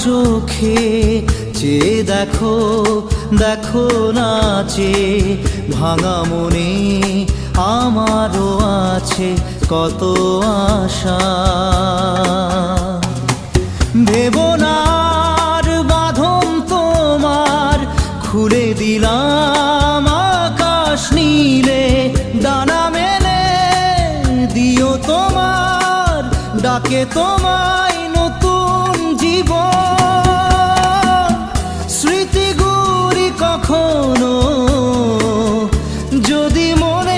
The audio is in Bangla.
চোখে চেয়ে দেখো, দেখো নাচে ভাঙা মনে আমারও আছে কত আশা। ভেবো না আর বাঁধন তোমার, খুলে দিলাম আকাশ নীলে, ডানা মেলে দিও তোমার ডাকে তোমায় নতুন জীবন। স্মৃতিগুলি কখনো যদি মনে